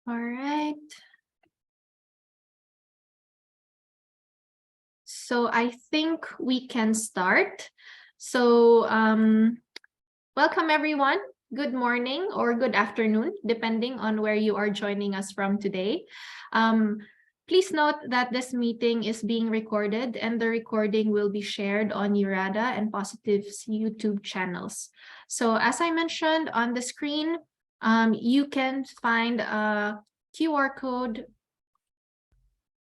All right. So I think we can start. So welcome everyone. Good morning or good afternoon, depending on where you are joining us from today. Please note that this meeting is being recorded and the recording will be shared on URADA and Positive's YouTube channels. So as I mentioned on the screen, you can find a QR code.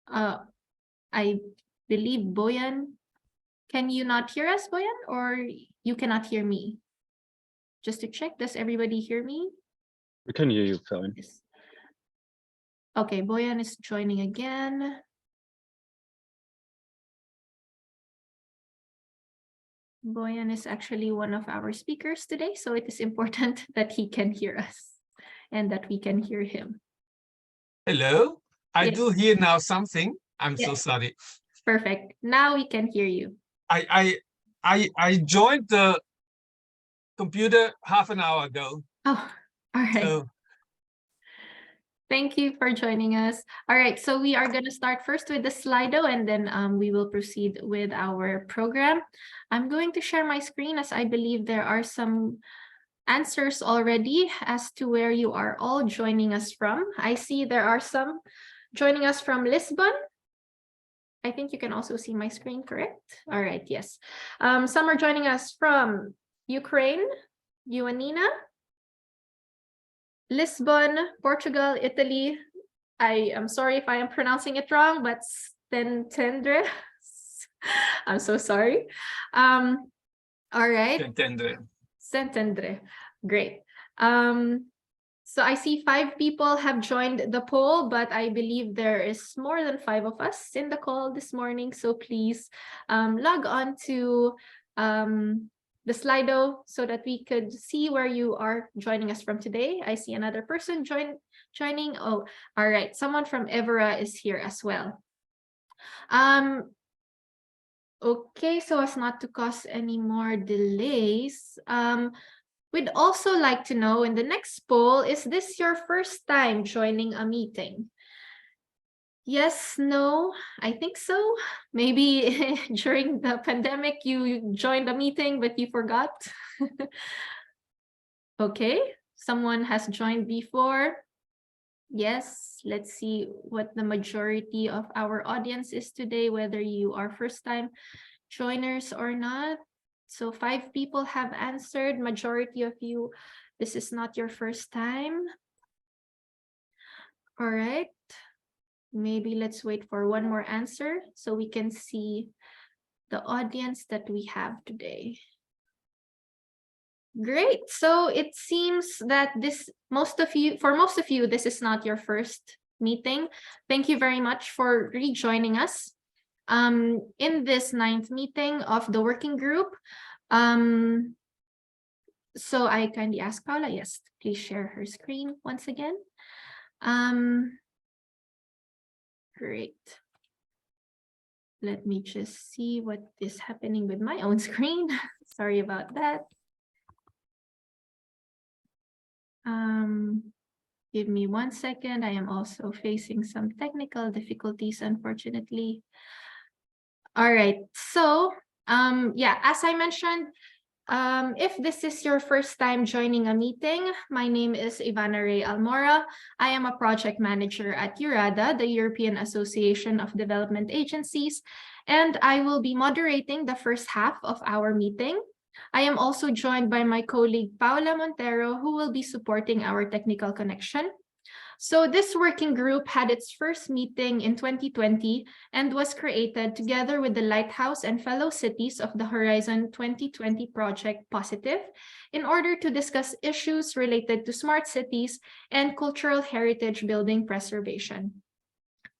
I believe Boyan, can you not hear us, Boyan, or you cannot hear me? Just to check, does everybody hear me? We can hear you fine. Yes. Okay, Boyan is joining again. Boyan is actually one of our speakers today, so it is important that he can hear us and that we can hear him. Hello, I Yes. do hear now something. I'm so Yes. sorry. Perfect. Now we can hear you. I joined the computer half an hour ago. Oh, all right. So Thank you for joining us. All right, so we are going to start first with the Slido and then we will proceed with our program. I'm going to share my screen as I believe there are some answers already as to where you are all joining us from. I see there are some joining us from Lisbon. I think you can also see my screen, correct? All right, yes. Some are joining us from Ukraine, Ioannina, Lisbon, Portugal, Italy. I am sorry if I am pronouncing it wrong, but Szentendre. I'm so sorry. All right. Szentendre. Great. So I see 5 people have joined the poll, but I believe there is more than 5 of us in the call this morning. So please log on to the Slido so that we could see where you are joining us from today. I see another person joining. Oh, all right. Someone from Evora is here as well. Okay, so as not to cause any more delays, we'd also like to know in the next poll, is this your first time joining a meeting? Yes, no, I think so. Maybe during the pandemic, you joined a meeting, but you forgot. Okay, someone has joined before. Yes, let's see what the majority of our audience is today, whether you are first-time joiners or not. So 5 people have answered. Majority of you, this is not your first time. All right. Maybe let's wait for one more answer so we can see the audience that we have today. Great. So it seems that for most of you, this is not your first meeting. Thank you very much for rejoining us. In this 9th meeting of the working group. So I kindly ask Paula, yes, please share her screen once again. Great. Let me just see what is happening with my own screen. Sorry about that. Give me 1 second. I am also facing some technical difficulties, unfortunately. All right, so yeah, as I mentioned, if this is your first time joining a meeting, my name is Ivana Ray Almora. I am a project manager at URADA, the European Association of Development Agencies, and I will be moderating the first half of our meeting. I am also joined by my colleague Paula Montero, who will be supporting our technical connection. So this working group had its first meeting in 2020 and was created together with the Lighthouse and fellow cities of the Horizon 2020 project Positive in order to discuss issues related to smart cities and cultural heritage building preservation.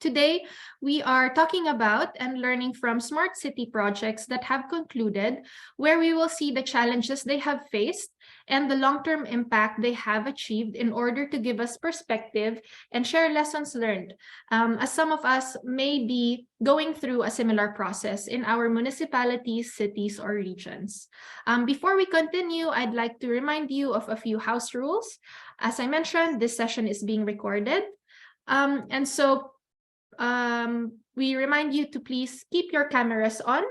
Today, we are talking about and learning from smart city projects that have concluded, where we will see the challenges they have faced and the long-term impact they have achieved in order to give us perspective and share lessons learned, as some of us may be going through a similar process in our municipalities, cities, or regions. Before we continue, I'd like to remind you of a few house rules. As I mentioned, this session is being recorded. And so we remind you to please keep your cameras on,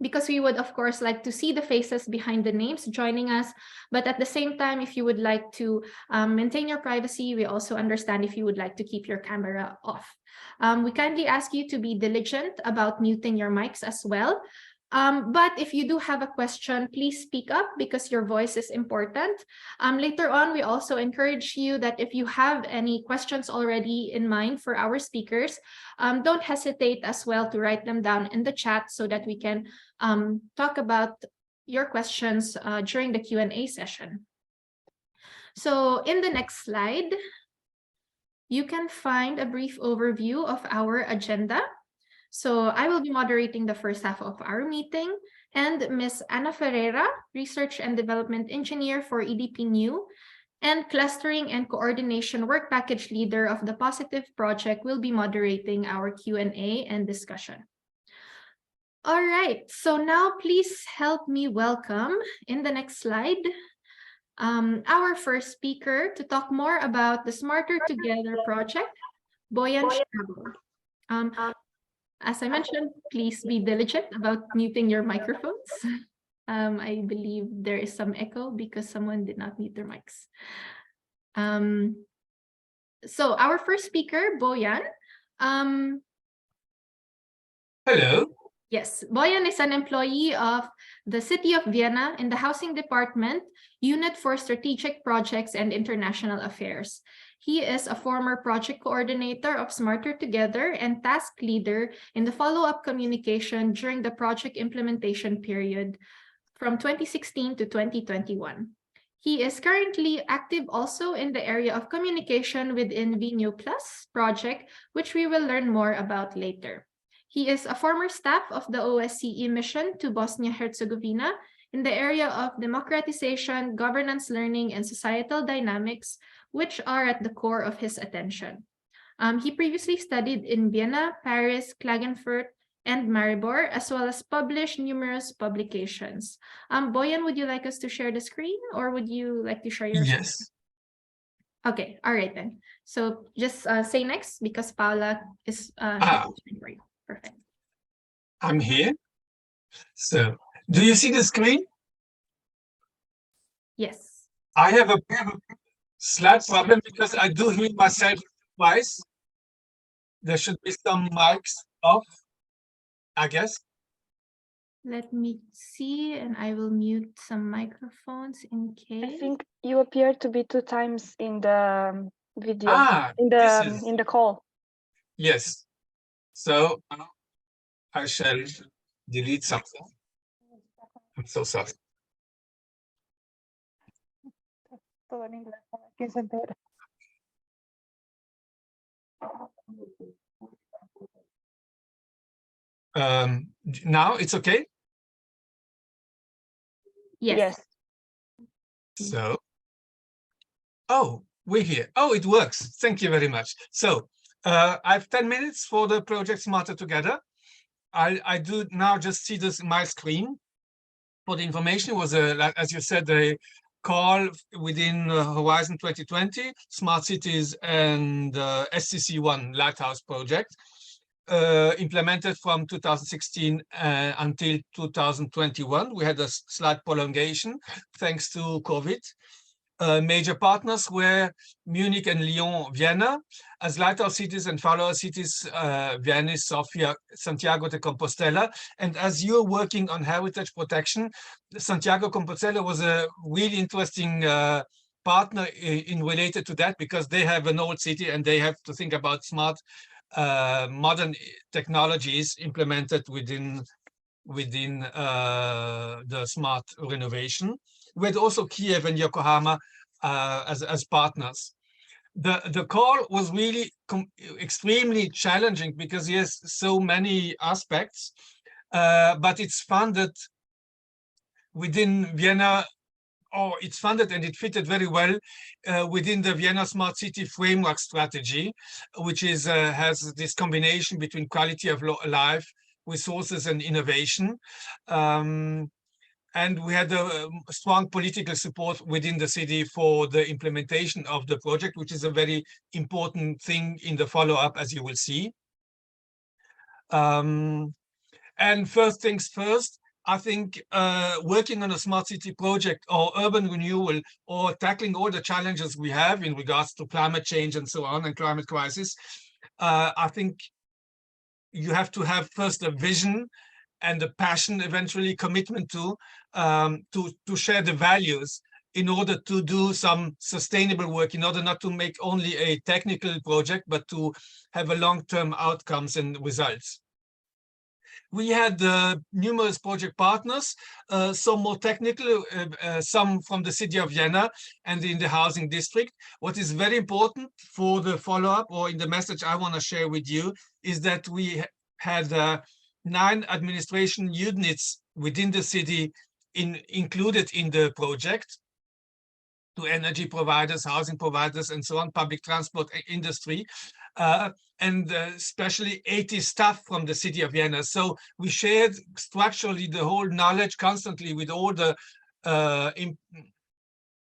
because we would, of course, like to see the faces behind the names joining us. But at the same time, if you would like to maintain your privacy, we also understand if you would like to keep your camera off. We kindly ask you to be diligent about muting your mics as well. But if you do have a question, please speak up because your voice is important. Later on, we also encourage you that if you have any questions already in mind for our speakers, don't hesitate as well to write them down in the chat so that we can talk about your questions during the Q&A session. So in the next slide, you can find a brief overview of our agenda. So I will be moderating the first half of our meeting, and Ms. Ana Ferreira, Research and Development Engineer for EDP New and Clustering and Coordination Work Package Leader of the Positive Project, will be moderating our Q&A and discussion. All right, so now please help me welcome, in the next slide, our first speaker to talk more about the Smarter Together project, Boyan Shago. As I mentioned, please be diligent about muting your microphones. I believe there is some echo because someone did not mute their mics. So our first speaker, Boyan. Hello. Yes, Boyan is an employee of the City of Vienna in the Housing Department, Unit for Strategic Projects and International Affairs. He is a former project coordinator of Smarter Together and task leader in the follow-up communication during the project implementation period from 2016 to 2021. He is currently active also in the area of communication within Vineo Plus project, which we will learn more about later. He is a former staff of the OSCE mission to Bosnia-Herzegovina in the area of democratization, governance learning, and societal dynamics, which are at the core of his attention. He previously studied in Vienna, Paris, Klagenfurt, and Maribor, as well as published numerous publications. Boyan, would you like us to share the screen, or would you like to share your screen? Yes. Okay, all right then. So just say next, because Paula is for you. Perfect. I'm here. So, do you see the screen? Yes. I have a slight problem because I do hear myself twice. There should be some mics off, I guess. Let me see, and I will mute some microphones in case. I think you appear to be 2 times in the video, in the call. Yes. So I shall delete something. I'm so sorry. Todo en inglés, para quien se entere. Now it's okay. Yes. So, oh, we're here. Oh, it works. Thank you very much. So, I have 10 minutes for the project Smarter Together. I do now just see my screen. For the information, it was as you said, a call within Horizon 2020, Smart Cities and SCC1 Lighthouse project, implemented from 2016 until 2021. We had a slight prolongation thanks to COVID. Major partners were Munich and Lyon, Vienna, as lighthouse cities and follower cities, Venice, Sofia, Santiago de Compostela. And as you're working on heritage protection, Santiago Compostela was a really interesting partner in related to that, because they have an old city and they have to think about smart, modern technologies implemented within the smart renovation, with also Kiev and Yokohama as partners. The call was really extremely challenging because he has so many aspects, but it's funded within Vienna, or it's funded and it fitted very well within the Vienna Smart City Framework Strategy, which is has this combination between quality of life, resources, and innovation. And we had a strong political support within the city for the implementation of the project, which is a very important thing in the follow-up, as you will see. And first things first, I think working on a smart city project or urban renewal or tackling all the challenges we have in regards to climate change and so on and climate crisis, I think you have to have first a vision and a passion, eventually commitment to share the values in order to do some sustainable work, in order not to make only a technical project, but to have a long-term outcomes and results. We had numerous project partners, some more technical, some from the city of Vienna and in the housing district. What is very important for the follow-up or in the message I want to share with you is that we had 9 administration units within the city included in the project, to energy providers, housing providers, and so on, public transport industry, and especially 80 staff from the city of Vienna. So we shared structurally the whole knowledge constantly with all the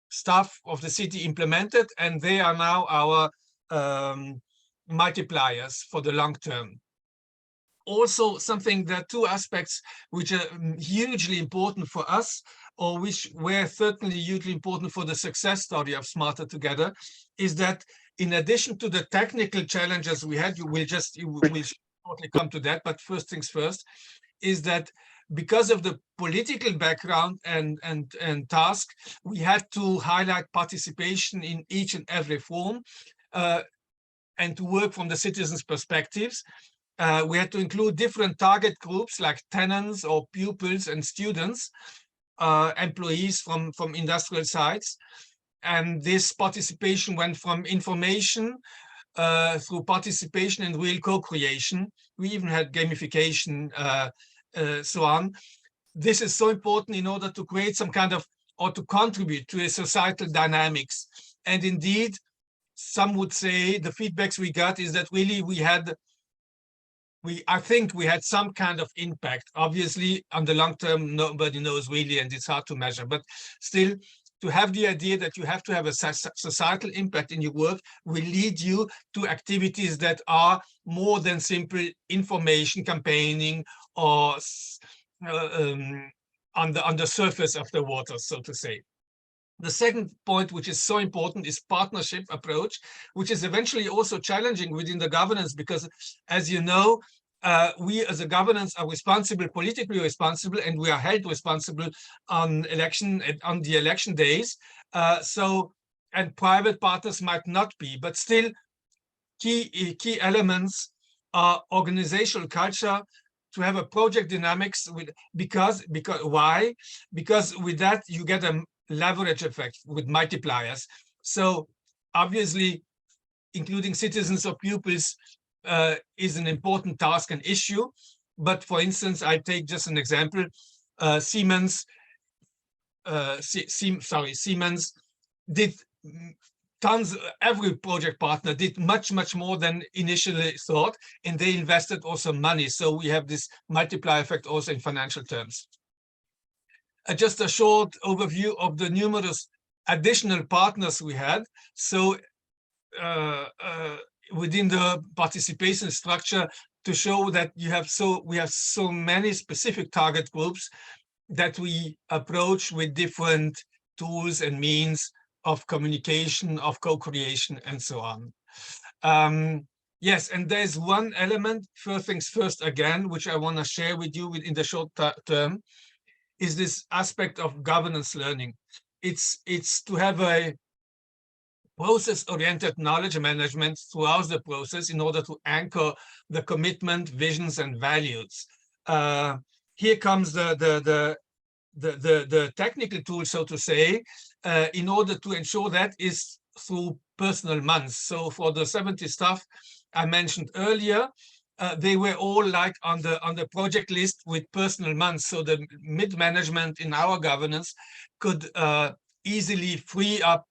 staff of the city implemented, and they are now our multipliers for the long term. Also, something that 2 aspects which are hugely important for us, or which were certainly hugely important for the success story of Smarter Together, is that in addition to the technical challenges we had, you will shortly come to that, but first things first, is that because of the political background and task, we had to highlight participation in each and every form, and to work from the citizens' perspectives. We had to include different target groups like tenants or pupils and students, employees from industrial sites. And this participation went from information through participation and real co-creation. We even had gamification, so on. This is so important in order to create some kind of, or to contribute to a societal dynamics. And indeed, some would say the feedbacks we got is that really I think we had some kind of impact. Obviously, on the long term, nobody knows really, and it's hard to measure. But still, to have the idea that you have to have a societal impact in your work will lead you to activities that are more than simple information campaigning or on the surface of the water, so to say. The second point, which is so important, is partnership approach, which is eventually also challenging within the governance, because as you know, we as a governance are responsible, politically responsible, and we are held responsible on the election days. And private partners might not be, but still key elements are organizational culture, to have a project dynamics why? Because with that you get a leverage effect with multipliers. So obviously including citizens or pupils is an important task and issue. But for instance, I take just an example, Siemens did tons, every project partner did much more than initially thought, and they invested also money. So we have this multiplier effect also in financial terms. Just a short overview of the numerous additional partners we had. So within the participation structure, to show that we have so many specific target groups that we approach with different tools and means of communication, of co-creation, and so on. Yes, and there's one element, first things first again, which I want to share with you in the short term, is this aspect of governance learning. It's to have a process-oriented knowledge management throughout the process in order to anchor the commitment, visions, and values. Here comes the technical tool, so to say, in order to ensure that is through personal months. So for the 70 staff I mentioned earlier, they were all like on the project list with personal months. So the mid-management in our governance could easily free up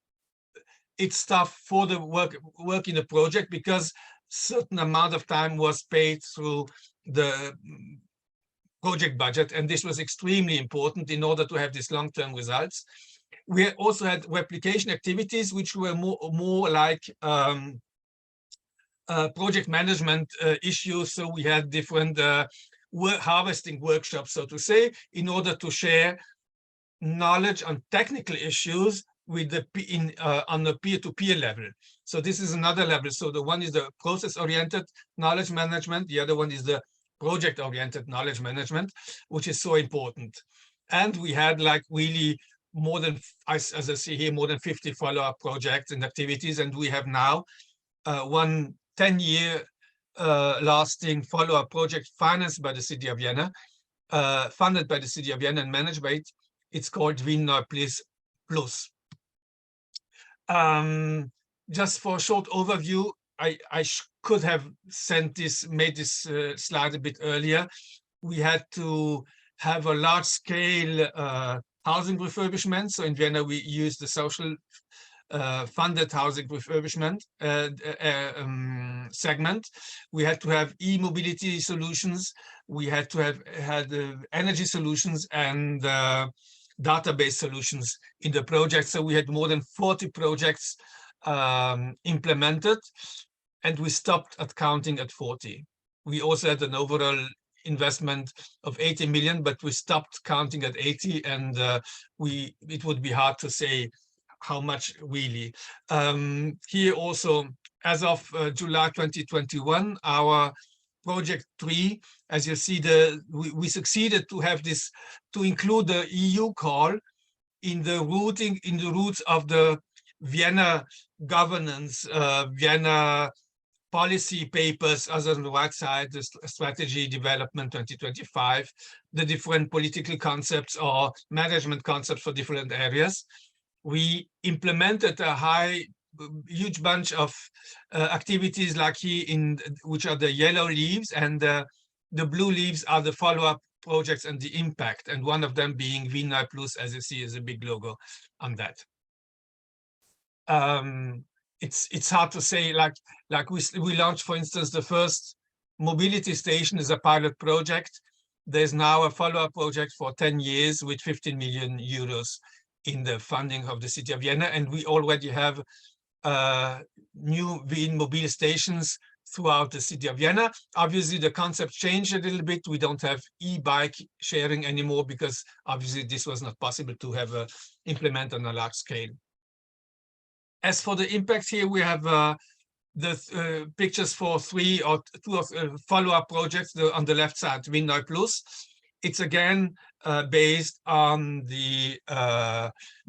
its staff for the work in the project, because certain amount of time was paid through the project budget, and this was extremely important in order to have these long-term results. We also had replication activities, which were more like project management issues. So we had different harvesting workshops, so to say, in order to share knowledge on technical issues with the on the peer-to-peer level. So this is another level. So the one is the process-oriented knowledge management. The other one is the project-oriented knowledge management, which is so important. And we had like really more than, as I see here, more than 50 follow-up projects and activities. And we have now one 10-year lasting follow-up project financed by the City of Vienna, funded by the City of Vienna and managed by it. It's called Wien Plus. Just for a short overview, I could have made this slide a bit earlier. We had to have a large-scale housing refurbishment. So in Vienna, we used the social funded housing refurbishment segment. We had to have e-mobility solutions. We had to have energy solutions and database solutions in the project. So we had more than 40 projects implemented, and we stopped at counting at 40. We also had an overall investment of 80 million, but we stopped counting at 80, and it would be hard to say how much really. Here also, as of July 2021, our project 3, as you see, we succeeded to have this, to include the EU call in the roots of the Vienna governance, Vienna policy papers, as on the right side, the strategy development 2025, the different political concepts or management concepts for different areas. We implemented a huge bunch of activities like here, which are the yellow leaves, and the blue leaves are the follow-up projects and the impact, and one of them being Wien Plus, as you see, is a big logo on that. It's hard to say, like we launched, for instance, the first mobility station is a pilot project. There's now a follow-up project for 10 years with 15 million euros in the funding of the City of Vienna, and we already have new Wien mobile stations throughout the City of Vienna. Obviously, the concept changed a little bit. We don't have e-bike sharing anymore because obviously this was not possible to have implement on a large scale. As for the impact here, we have the pictures for 2 follow-up projects on the left side, Wien Plus. It's again based on the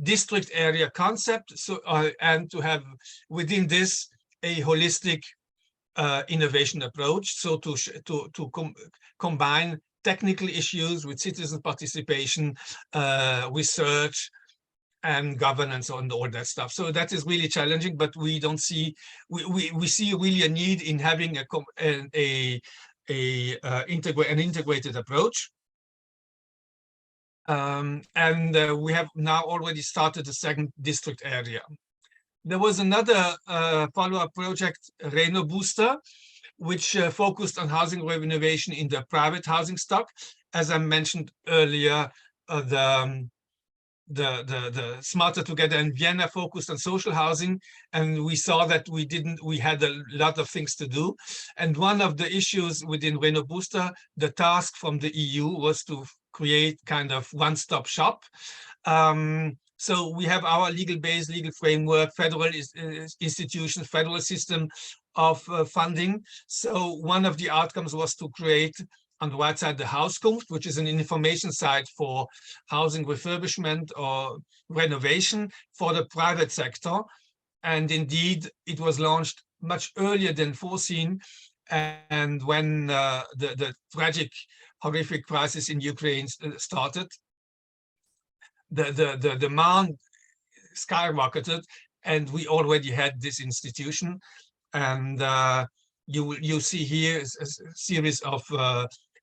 district area concept, so and to have within this a holistic innovation approach, so to combine technical issues with citizen participation, research, and governance on all that stuff. So that is really challenging, but we don't see, we see really a need in having an integrated approach. We have now already started the second district area. There was another follow-up project, Reno Booster, which focused on housing renovation in the private housing stock. As I mentioned earlier, the Smarter Together in Vienna focused on social housing, and we saw that we had a lot of things to do. And one of the issues within Reno Booster, the task from the EU was to create kind of one-stop shop. So we have our legal base, legal framework, federal institutions, federal system of funding. So one of the outcomes was to create, on the right side, the Hauskunft, which is an information site for housing refurbishment or renovation for the private sector. And indeed, it was launched much earlier than foreseen. And when the tragic, horrific crisis in Ukraine started, the demand skyrocketed, and we already had this institution. And you see here a series of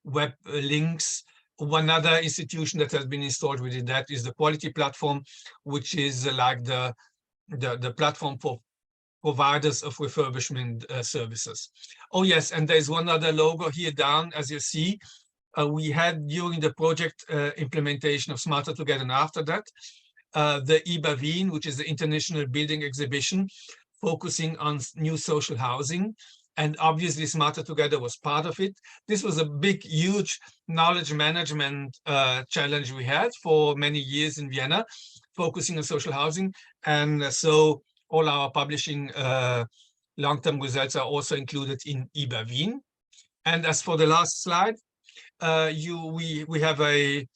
web links. One other institution that has been installed within that is the Quality Platform, which is like the platform for providers of refurbishment services. Oh yes, and there's one other logo here down, as you see. we had during the project implementation of Smarter Together, and after that, the IBA Wien, which is the International Building Exhibition, focusing on new social housing. And obviously Smarter Together was part of it. This was a big, huge knowledge management challenge we had for many years in Vienna, focusing on social housing. And so all our publishing long-term results are also included in IBA Wien. And as for the last slide, we have a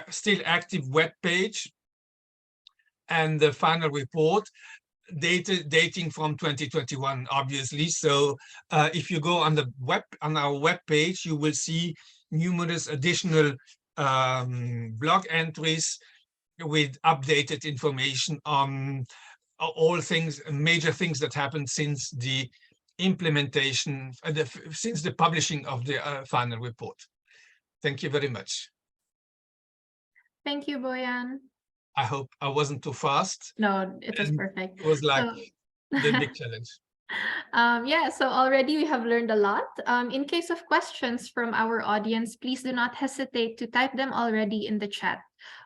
still active web page and the final report dating from 2021, obviously. So if you go on our web page, you will see numerous additional blog entries with updated information on all things, major things that happened since the implementation, since the publishing of the final report. Thank you very much. Thank you, Boyan. I hope I wasn't too fast. No, it was And perfect. It was like So- the big challenge. Yeah, so already we have learned a lot. In case of questions from our audience, please do not hesitate to type them already in the chat,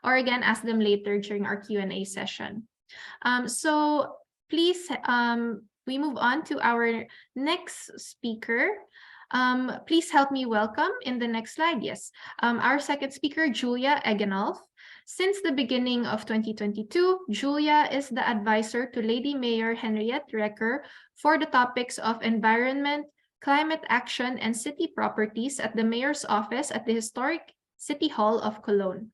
or again, ask them later during our Q&A session. So please, we move on to our next speaker. Please help me welcome in the next slide. Yes, our second speaker, Julia Egenolf. Since the beginning of 2022, Julia is the advisor to Lady Mayor Henriette Reker for the topics of environment, climate action, and city properties at the mayor's office at the historic City Hall of Cologne.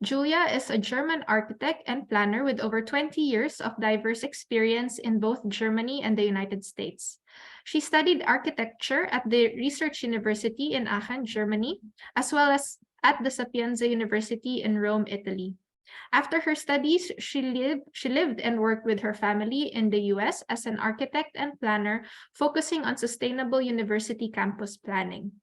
Julia is a German architect and planner with over 20 years of diverse experience in both Germany and the United States. She studied architecture at the Research University in Aachen, Germany, as well as at the Sapienza University in Rome, Italy. After her studies, she lived and worked with her family in the US as an architect and planner, focusing on sustainable university campus planning.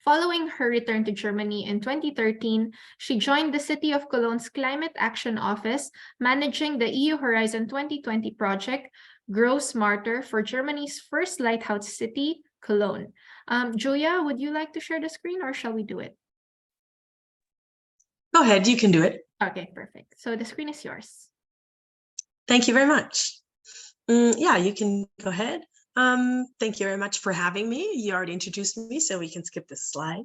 Following her return to Germany in 2013, she joined the City of Cologne's Climate Action Office, managing the EU Horizon 2020 project, Grow Smarter, for Germany's first lighthouse city, Cologne. Julia, would you like to share the screen, or shall we do it? Go ahead, you can do it. Okay, perfect. So the screen is yours. Thank you very much. Yeah, you can go ahead. Thank you very much for having me. You already introduced me, so we can skip this slide.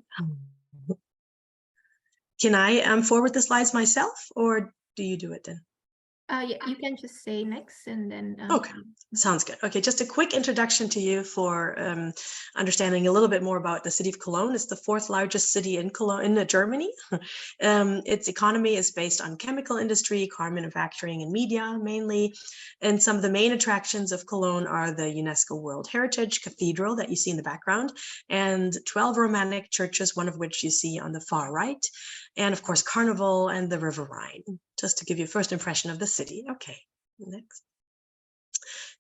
Can I forward the slides myself, or do you do it then? Yeah, you can just say next and then. Okay, sounds good. Okay, just a quick introduction to you for understanding a little bit more about the city of Cologne. It's the fourth largest city in Cologne, in Germany. Its economy is based on chemical industry, car manufacturing, and media mainly. And some of the main attractions of Cologne are the UNESCO World Heritage Cathedral that you see in the background, and 12 Romantic churches, one of which you see on the far right. And of course, Carnival and the River Rhine, just to give you a first impression of the city. Okay, next.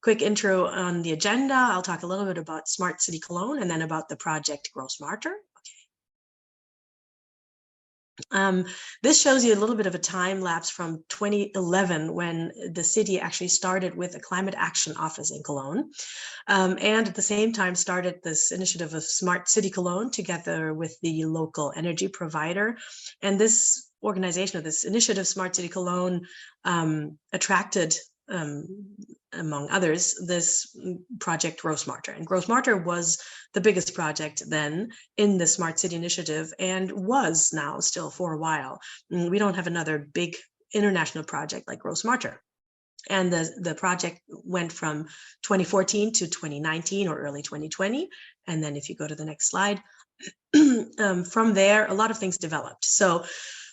Quick intro on the agenda. I'll talk a little bit about Smart City Cologne and then about the project Grow Smarter. This shows you a little bit of a time lapse from 2011, when the city actually started with a climate action office in Cologne, and at the same time started this initiative of Smart City Cologne together with the local energy provider. And this organization, of this initiative, Smart City Cologne, attracted, among others, this project Grow Smarter. And Grow Smarter was the biggest project then in the Smart City Initiative, and was now still for a while. We don't have another big international project like Grow Smarter. And the project went from 2014 to 2019 or early 2020. And then if you go to the next slide, from there, a lot of things developed. So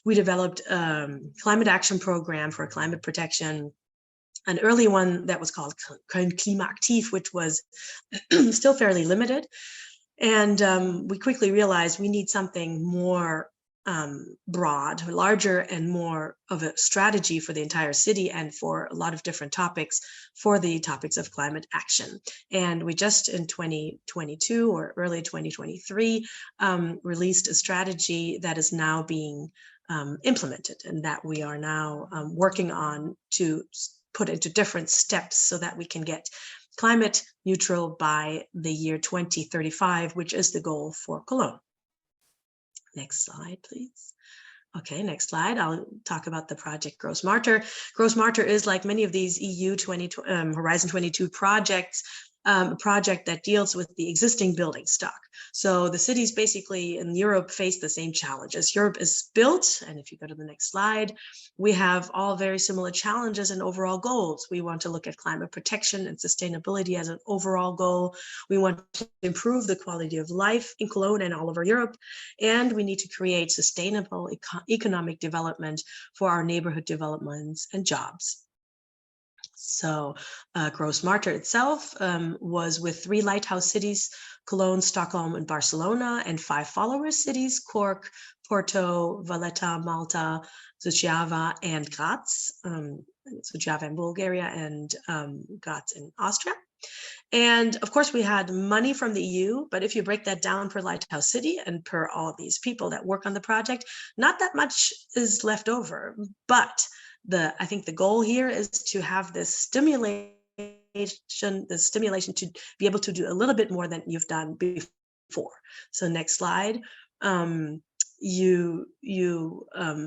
we developed climate action program for climate protection, an early one that was called Klimaaktiv, which was still fairly limited. And we quickly realized we need something more broad, larger, and more of a strategy for the entire city and for a lot of different topics, for the topics of climate action. And we just in 2022 or early 2023 released a strategy that is now being implemented, and that we are now working on to put into different steps so that we can get climate neutral by the year 2035, which is the goal for Cologne. Next slide, please. Okay, next slide. I'll talk about the project Grossmarter. Grossmarter is, like many of these EU Horizon 22 projects, a project that deals with the existing building stock. So the cities basically in Europe face the same challenges. Europe is built, and if you go to the next slide, we have all very similar challenges and overall goals. We want to look at climate protection and sustainability as an overall goal. We want to improve the quality of life in Cologne and all over Europe, and we need to create sustainable economic development for our neighborhood developments and jobs. So Grossmarter itself was with 3 lighthouse cities, Cologne, Stockholm, and Barcelona, and 5 follower cities, Cork, Porto, Valletta, Malta, Suceava, and Graz. Suceava in Bulgaria and Graz in Austria. And of course, we had money from the EU, but if you break that down per lighthouse city and per all these people that work on the project, not that much is left over. But I think the goal here is to have this stimulation to be able to do a little bit more than you've done before. So next slide. You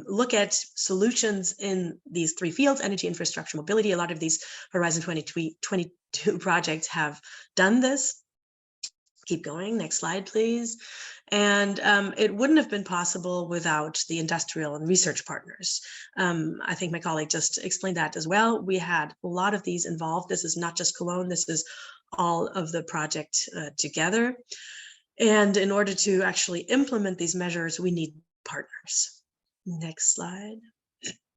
look at solutions in these 3 fields: energy, infrastructure, mobility. A lot of these Horizon 22 projects have done this. Keep going. Next slide, please. And it wouldn't have been possible without the industrial and research partners. I think my colleague just explained that as well. We had a lot of these involved. This is not just Cologne. This is all of the project together. And in order to actually implement these measures, we need partners. Next slide.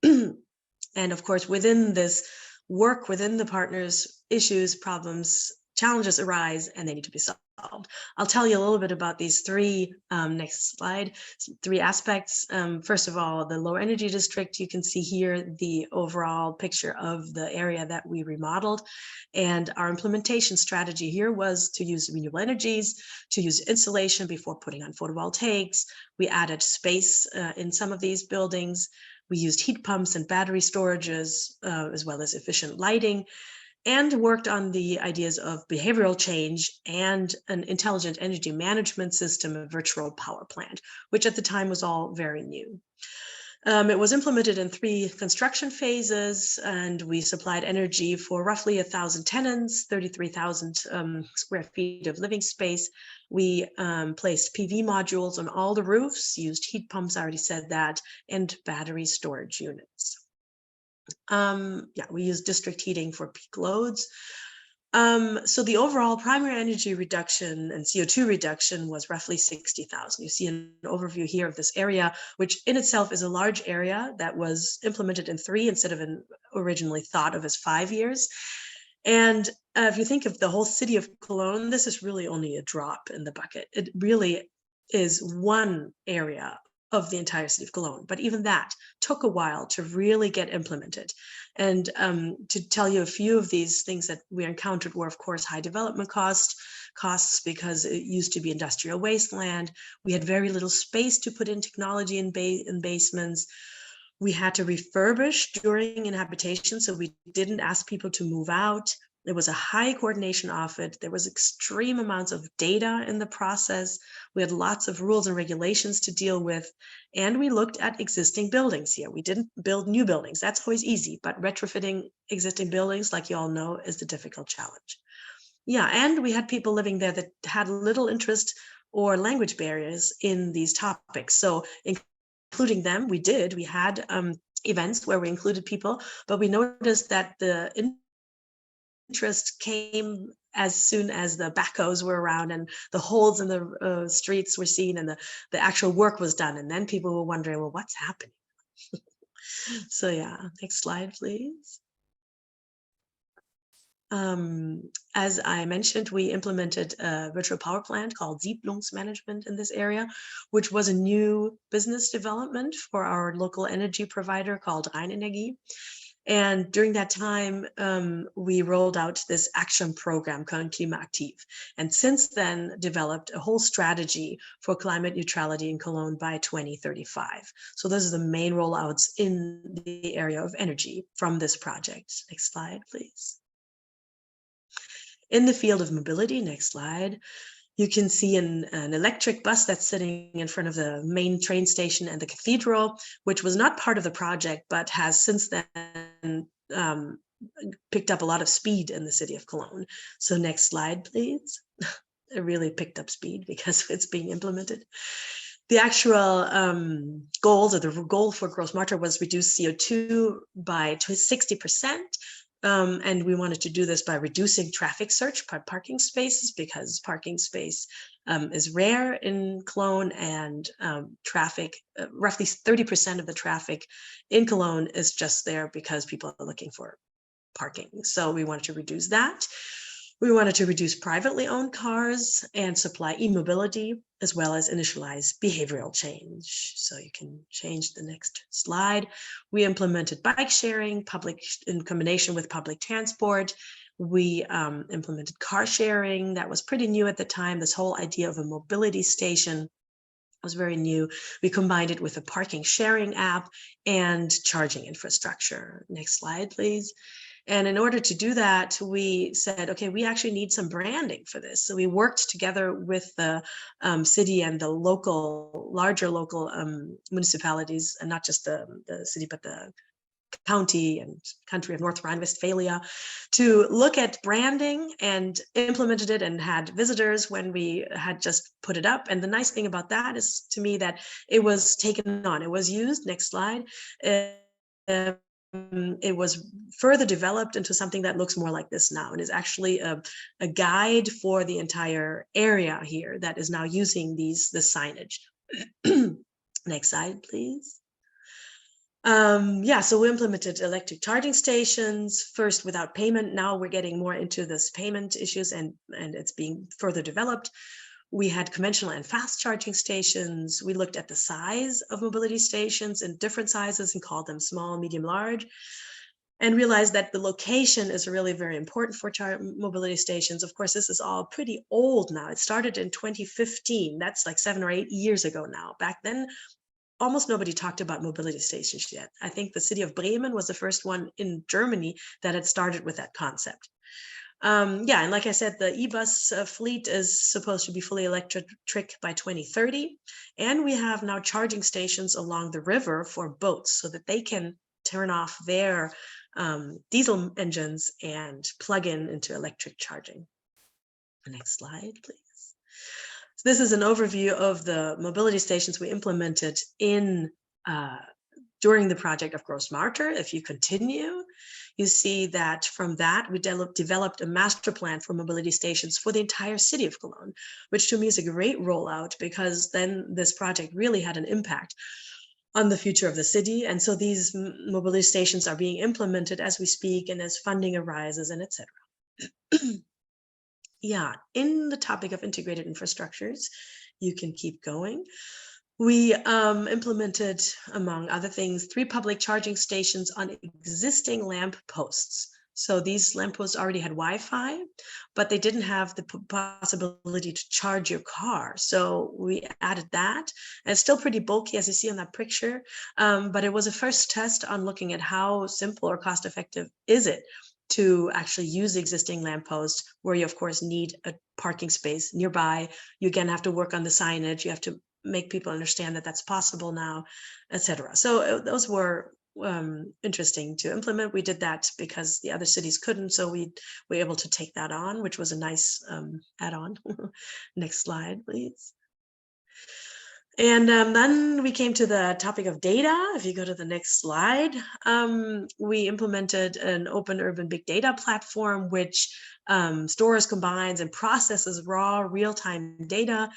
And of course, within this work, within the partners, issues, problems, challenges arise, and they need to be solved. I'll tell you a little bit about these 3, next slide, 3 aspects. First of all, the low energy district, you can see here the overall picture of the area that we remodeled. And our implementation strategy here was to use renewable energies, to use insulation before putting on photovoltaics. We added space in some of these buildings. We used heat pumps and battery storages, as well as efficient lighting, and worked on the ideas of behavioral change and an intelligent energy management system, a virtual power plant, which at the time was all very new. It was implemented in 3 construction phases, and we supplied energy for roughly 1,000 tenants, 33,000 square feet of living space. We placed PV modules on all the roofs, used heat pumps, I already said that, and battery storage units. We use district heating for peak loads. So the overall primary energy reduction and CO2 reduction was roughly 60,000. You see an overview here of this area, which in itself is a large area that was implemented in 3 instead of originally thought of as 5 years. And if you think of the whole city of Cologne, this is really only a drop in the bucket. It really is one area of the entire city of Cologne. But even that took a while to really get implemented. And to tell you a few of these things that we encountered were, of course, high development costs because it used to be industrial wasteland. We had very little space to put in technology in basements. We had to refurbish during inhabitation, so we didn't ask people to move out. There was a high coordination of it. There was extreme amounts of data in the process. We had lots of rules and regulations to deal with. And we looked at existing buildings here. We didn't build new buildings. That's always easy, but retrofitting existing buildings, like you all know, is the difficult challenge. Yeah, and we had people living there that had little interest or language barriers in these topics. So including them, we had events where we included people, but we noticed that the interest came as soon as the backhoes were around and the holes in the streets were seen and the actual work was done. And then people were wondering, well, what's happening? So yeah, next slide, please. As I mentioned, we implemented a virtual power plant called Siedlungsmanagement in this area, which was a new business development for our local energy provider called Rheinenergie. And during that time, we rolled out this action program called Klimaaktiv, and since then developed a whole strategy for climate neutrality in Cologne by 2035. So those are the main rollouts in the area of energy from this project. Next slide, please. In the field of mobility, next slide. You can see an electric bus that's sitting in front of the main train station and the cathedral, which was not part of the project, but has since then picked up a lot of speed in the city of Cologne. So next slide, please. It really picked up speed because it's being implemented. The actual goals, or the goal for Großmarkt was reduce CO2 by 60%. And we wanted to do this by reducing traffic search by parking spaces, because parking space is rare in Cologne, and traffic, roughly 30% of the traffic in Cologne is just there because people are looking for parking. So we wanted to reduce that. We wanted to reduce privately owned cars and supply e-mobility, as well as initialize behavioral change. So you can change the next slide. We implemented bike sharing, public in combination with public transport. We implemented car sharing. That was pretty new at the time. This whole idea of a mobility station was very new. We combined it with a parking sharing app and charging infrastructure. Next slide, please. And in order to do that, we said, okay, we actually need some branding for this. So we worked together with the city and the larger local municipalities, and not just the city, but the county and country of North Rhine-Westphalia, to look at branding, and implemented it and had visitors when we had just put it up. And the nice thing about that is, to me, that it was taken on, it was used. Next slide. It was further developed into something that looks more like this now, and is actually a guide for the entire area here that is now using the signage. Next slide, please. Yeah, so we implemented electric charging stations first without payment. Now we're getting more into this payment issues, and it's being further developed. We had conventional and fast charging stations. We looked at the size of mobility stations in different sizes and called them small, medium, large, and realized that the location is really very important for mobility stations. Of course, this is all pretty old now. It started in 2015. That's like 7 or 8 years ago now. Back then, almost nobody talked about mobility stations yet. I think the city of Bremen was the first one in Germany that had started with that concept. Yeah, and like I said, the e-bus fleet is supposed to be fully electric by 2030. And we have now charging stations along the river for boats, so that they can turn off their diesel engines and plug into electric charging. Next slide, please. So this is an overview of the mobility stations we implemented during the project of Großmarkt. If you continue, you see that from that, we developed a master plan for mobility stations for the entire city of Cologne, which to me is a great rollout, because then this project really had an impact on the future of the city. And so these mobility stations are being implemented as we speak, and as funding arises, and etc. Yeah, in the topic of integrated infrastructures, you can keep going. We implemented, among other things, 3 public charging stations on existing lamp posts. So these lamp posts already had Wi-Fi, but they didn't have the possibility to charge your car. So we added that. And it's still pretty bulky, as you see on that picture, but it was a first test on looking at how simple or cost effective is it to actually use existing lampposts, where you of course need a parking space nearby. You again have to work on the signage. You have to make people understand that that's possible now, etc. So those were interesting to implement. We did that because the other cities couldn't, so we were able to take that on, which was a nice add-on. Next slide, please. And then we came to the topic of data. If you go to the next slide, we implemented an open urban big data platform, which stores, combines, and processes raw real-time data.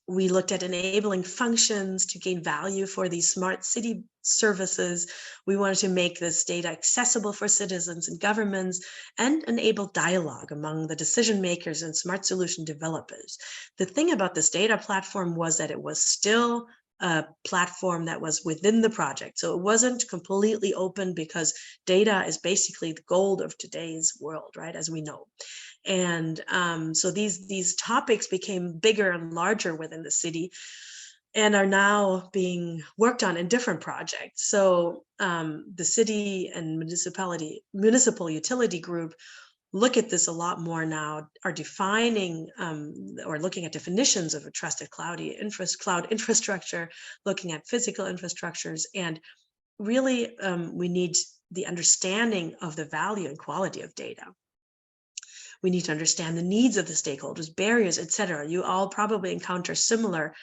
We looked at enabling functions to gain value for these smart city services. We wanted to make this data accessible for citizens and governments, and enable dialogue among the decision makers and smart solution developers. The thing about this data platform was that it was still a platform that was within the project. So it wasn't completely open, because data is basically the gold of today's world, right, as we know. And so these topics became bigger and larger within the city, and are now being worked on in different projects. So the city and municipal utility group look at this a lot more now, are defining or looking at definitions of a trusted cloud infrastructure, looking at physical infrastructures, and really we need the understanding of the value and quality of data. We need to understand the needs of the stakeholders, barriers, etc. You all probably encounter similar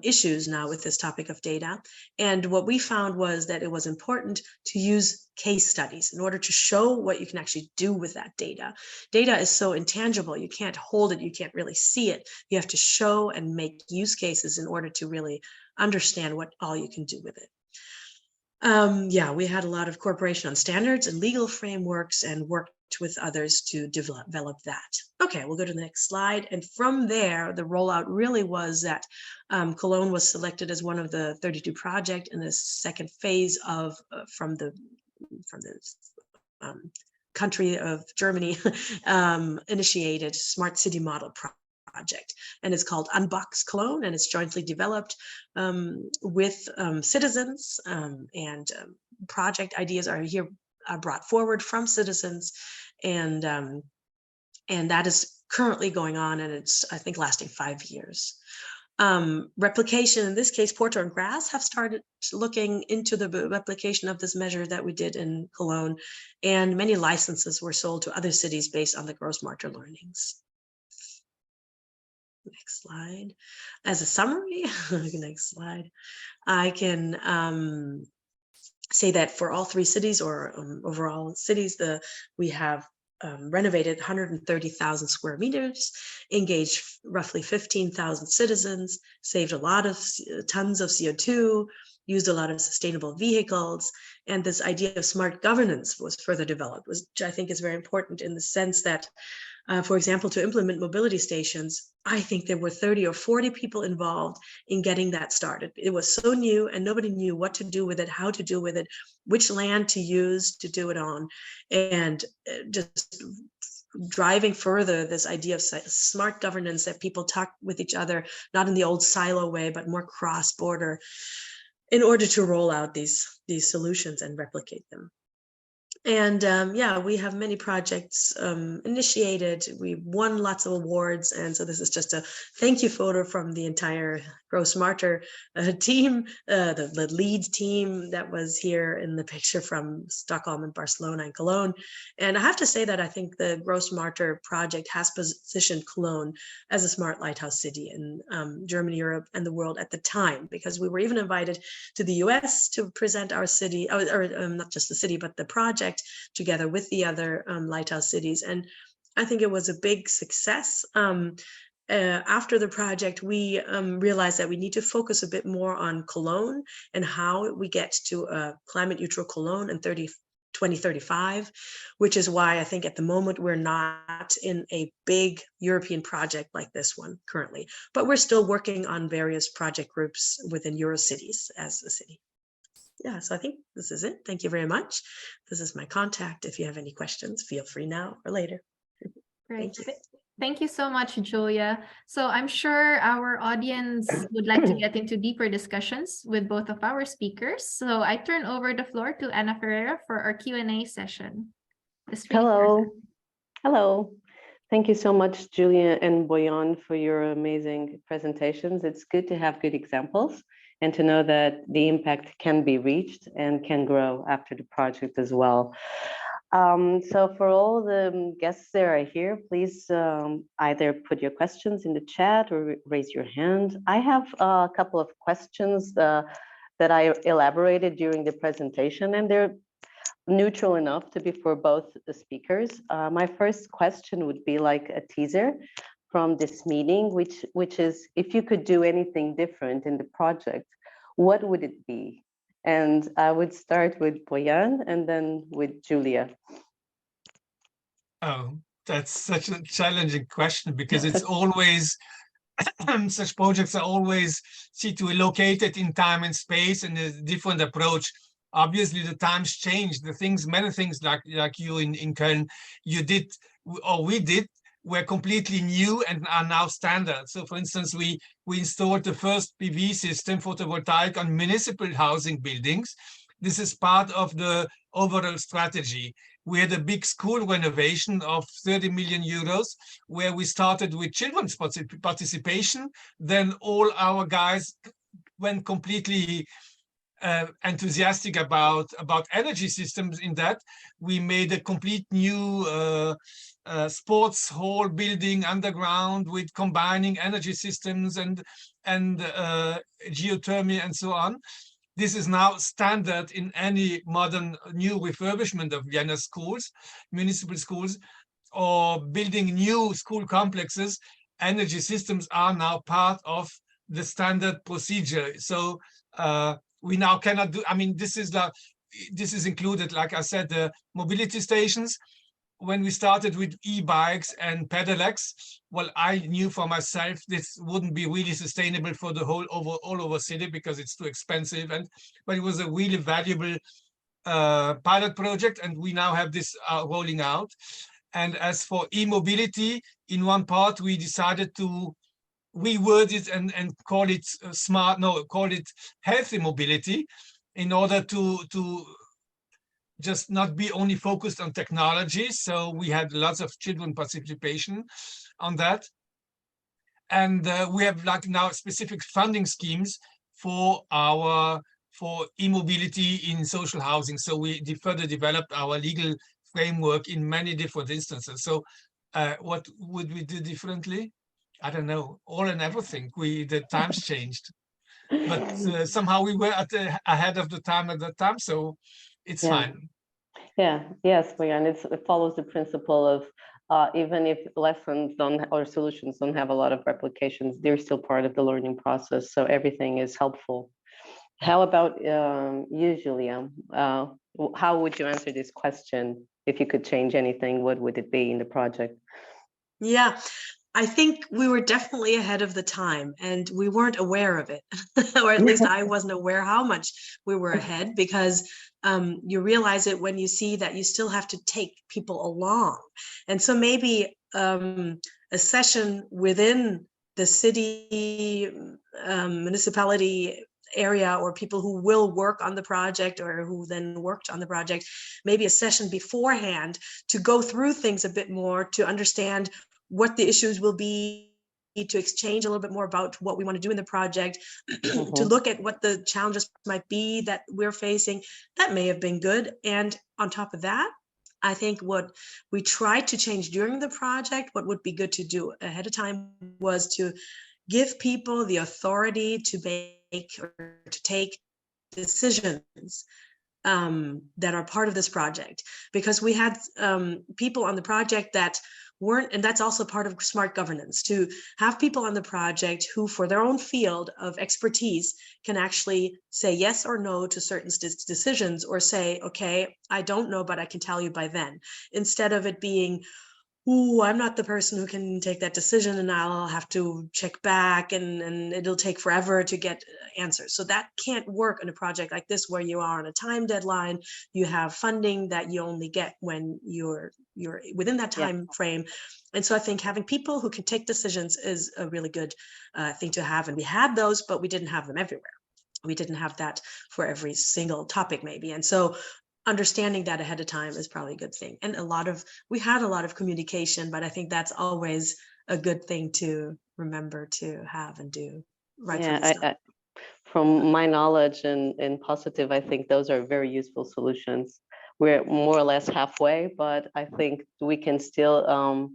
issues now with this topic of data. And what we found was that it was important to use case studies in order to show what you can actually do with that data. Data is so intangible, you can't hold it, you can't really see it. You have to show and make use cases in order to really understand what all you can do with it. Yeah, we had a lot of cooperation on standards and legal frameworks and worked with others to develop that. Okay, we'll go to the next slide. And from there, the rollout really was that Cologne was selected as one of the 32 projects in the second phase of from the country of Germany initiated Smart City Model project, and it's called Unbox Cologne, and it's jointly developed with citizens, and project ideas are here brought forward from citizens, and that is currently going on, and it's, I think, lasting 5 years. Replication, in this case, Porto and Graz have started looking into the replication of this measure that we did in Cologne, and many licenses were sold to other cities based on the Grossmarter learnings. Next slide. As a summary, next slide, I can say that for all 3 cities, or overall cities, we have renovated 130,000 square meters, engaged roughly 15,000 citizens, saved a lot of tons of CO2, used a lot of sustainable vehicles, and this idea of smart governance was further developed, which I think is very important in the sense that, for example, to implement mobility stations, I think there were 30 or 40 people involved in getting that started. It was so new and nobody knew what to do with it, how to do with it, which land to use to do it on, and just driving further this idea of smart governance, that people talk with each other, not in the old silo way, but more cross-border, in order to roll out these solutions and replicate them. And yeah, we have many projects initiated. We won lots of awards. And so this is just a thank you photo from the entire Grossmarter team, the lead team that was here in the picture from Stockholm and Barcelona and Cologne. And I have to say that I think the Grossmarter project has positioned Cologne as a smart lighthouse city in Germany, Europe, and the world at the time, because we were even invited to the US to present our city, or not just the city, but the project, together with the other lighthouse cities. And I think it was a big success. After the project, we realized that we need to focus a bit more on Cologne and how we get to a climate neutral Cologne in 2035, which is why I think at the moment we're not in a big European project like this one currently, but we're still working on various project groups within Eurocities as a city. Yeah, so I think this is it. Thank you very much. This is my contact. If you have any questions, feel free now or later. Great. Thank you so much, Julia. So I'm sure our audience would like to get into deeper discussions with both of our speakers. So I turn over the floor to Ana Ferreira for our Q&A session. Hello. Hello. Thank you so much, Julia and Boyan, for your amazing presentations. It's good to have good examples and to know that the impact can be reached and can grow after the project as well. So for all the guests that are here, please either put your questions in the chat or raise your hand. I have a couple of questions that I elaborated during the presentation, and they're neutral enough to be for both the speakers. My first question would be like a teaser from this meeting, which is, if you could do anything different in the project, what would it be? And I would start with Boyan and then with Julia. Oh, that's such a challenging question, because it's always, such projects are always located in time and space, and a different approach. Obviously, the times change. Many things like you in Köln, you did, or we did, were completely new and are now standard. So for instance, we installed the first PV system, photovoltaic, on municipal housing buildings. This is part of the overall strategy. We had a big school renovation of 30 million euros, where we started with children's participation. Then all our guys went completely enthusiastic about energy systems. In that, we made a complete new sports hall building underground with combining energy systems and geothermy and so on. This is now standard in any modern new refurbishment of Vienna schools, municipal schools, or building new school complexes. Energy systems are now part of the standard procedure. So we now cannot do, I mean, this is included, like I said, the mobility stations. When we started with e-bikes and pedelecs, well, I knew for myself this wouldn't be really sustainable for the whole all over city because it's too expensive. But it was a really valuable pilot project, and we now have this rolling out. And as for e-mobility, in one part we decided to reword it and call it call it healthy mobility, in order to just not be only focused on technology. So we had lots of children participation on that. And we have like now specific funding schemes for e-mobility in social housing. So we further developed our legal framework in many different instances. So what would we do differently? I don't know, all and everything. The times changed, but somehow we were ahead of the time at that time. So it's fine. Yeah, yes, Boyan, it follows the principle of even if lessons or solutions don't have a lot of replications, they're still part of the learning process. So everything is helpful. How about you, Julia? How would you answer this question? If you could change anything, what would it be in the project? Yeah, I think we were definitely ahead of the time, and we weren't aware of it, or at least I wasn't aware how much we were ahead, because you realize it when you see that you still have to take people along. And so maybe a session within the city, municipality area, or people who will work on the project or who then worked on the project, maybe a session beforehand to go through things a bit more, to understand what the issues will be, to exchange a little bit more about what we want to do in the project, to look at what the challenges might be that we're facing. That may have been good. And on top of that, I think what we tried to change during the project, what would be good to do ahead of time, was to give people the authority to make or to take decisions that are part of this project, because we had people on the project that weren't, and that's also part of smart governance, to have people on the project who, for their own field of expertise, can actually say yes or no to certain decisions, or say, okay, I don't know, but I can tell you by then, instead of it being, ooh, I'm not the person who can take that decision, and I'll have to check back, and it'll take forever to get answers. So that can't work in a project like this, where you are on a time deadline, you have funding that you only get when you're within that time frame. And so I think having people who can take decisions is a really good thing to have. And we had those, but we didn't have them everywhere. We didn't have that for every single topic, maybe. And so understanding that ahead of time is probably a good thing. And we had a lot of communication, but I think that's always a good thing to remember to have and do right from the start. From my knowledge and positive, I think those are very useful solutions. We're more or less halfway, but I think we can still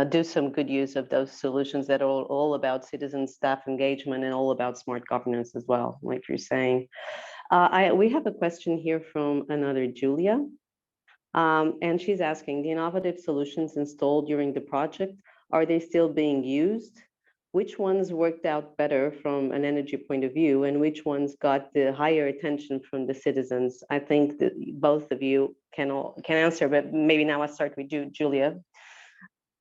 do some good use of those solutions that are all about citizen staff engagement and all about smart governance as well, like you're saying. We have a question here from another Julia, and she's asking, the innovative solutions installed during the project, are they still being used? Which ones worked out better from an energy point of view, and which ones got the higher attention from the citizens? I think that both of you can answer, but maybe now I'll start with you, Julia.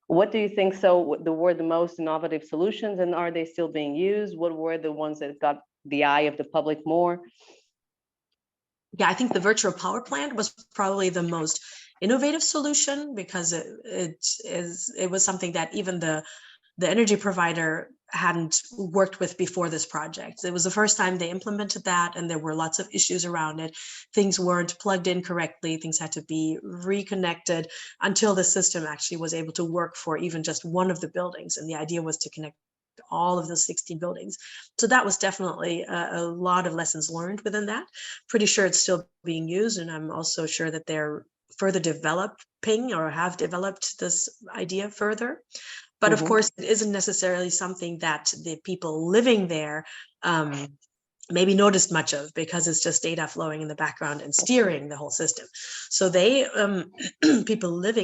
What do you think were the most innovative solutions, and are they still being used? What were the ones that got the eye of the public more? Yeah, I think the virtual power plant was probably the most innovative solution, because it was something that even the the energy provider hadn't worked with before this project. It was the first time they implemented that, and there were lots of issues around it. Things weren't plugged in correctly. Things had to be reconnected until the system actually was able to work for even just one of the buildings. And the idea was to connect all of the 16 buildings. So that was definitely a lot of lessons learned within that. Pretty sure it's still being used, and I'm also sure that they're further developing or have developed this idea further. But of course, it isn't necessarily something that the people living there maybe noticed much of, because it's just data flowing in the background and steering the whole system. So they,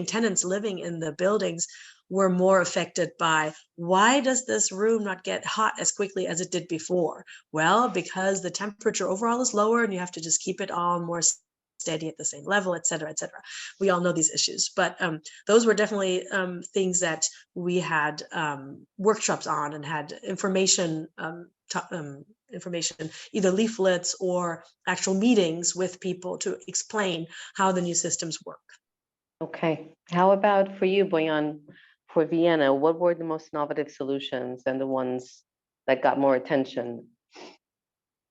tenants living in the buildings were more affected by, why does this room not get hot as quickly as it did before? Well, because the temperature overall is lower and you have to just keep it all more steady at the same level, et cetera, et cetera. We all know these issues, but those were definitely things that we had workshops on and had information, either leaflets or actual meetings with people to explain how the new systems work. Okay, how about for you, Boyan? For Vienna, what were the most innovative solutions and the ones that got more attention?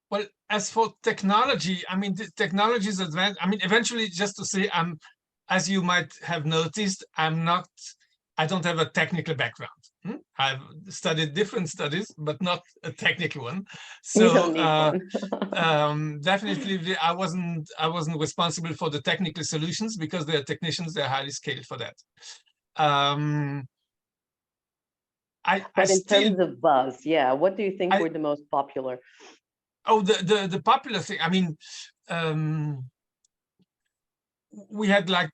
Well, as for technology, I mean, the technology is advanced. I mean, eventually, just to say, as you might have noticed, I don't have a technical background. I've studied different studies, but not a technical one. So definitely, I wasn't responsible for the technical solutions, because they're technicians, they're highly skilled for that. But in terms of buzz, yeah, what do you think were the most popular? Oh, the popular thing. I mean, we had like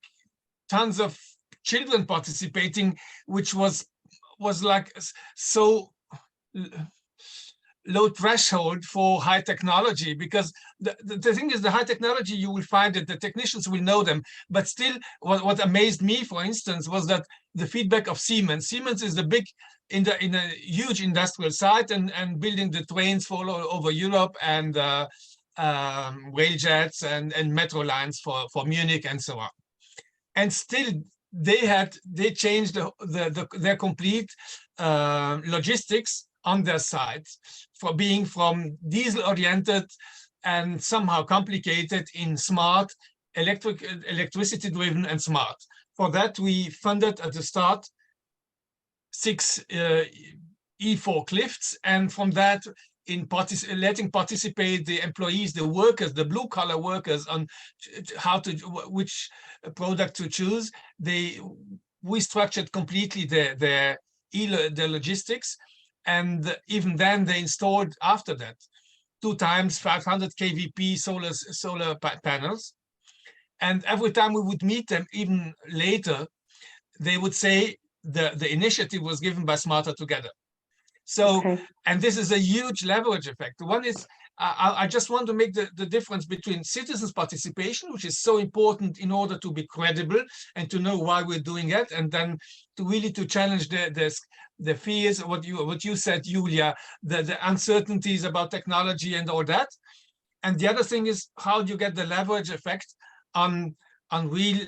tons of children participating, which was like so low threshold for high technology, because the thing is, the high technology, you will find that the technicians will know them, but still what amazed me, for instance, was that the feedback of Siemens is the big in a huge industrial site and building the trains for all over Europe, and rail jets and metro lines for Munich and so on. And still they changed their complete logistics on their side, for being from diesel oriented and somehow complicated in smart, electricity driven and smart. For that, we funded at the start 6 E-forklifts, and from that, in letting participate the employees, the workers, the blue collar workers, on which product to choose, we structured completely their logistics. And even then, they installed after that 2 times 500 kVp solar panels. And every time we would meet them, even later, they would say the initiative was given by Smarter Together. So, and this is a huge leverage effect. One is, I just want to make the difference between citizens' participation, which is so important in order to be credible and to know why we're doing it, and then to really challenge the fears, what you said, Julia, the uncertainties about technology and all that. And the other thing is, how do you get the leverage effect on real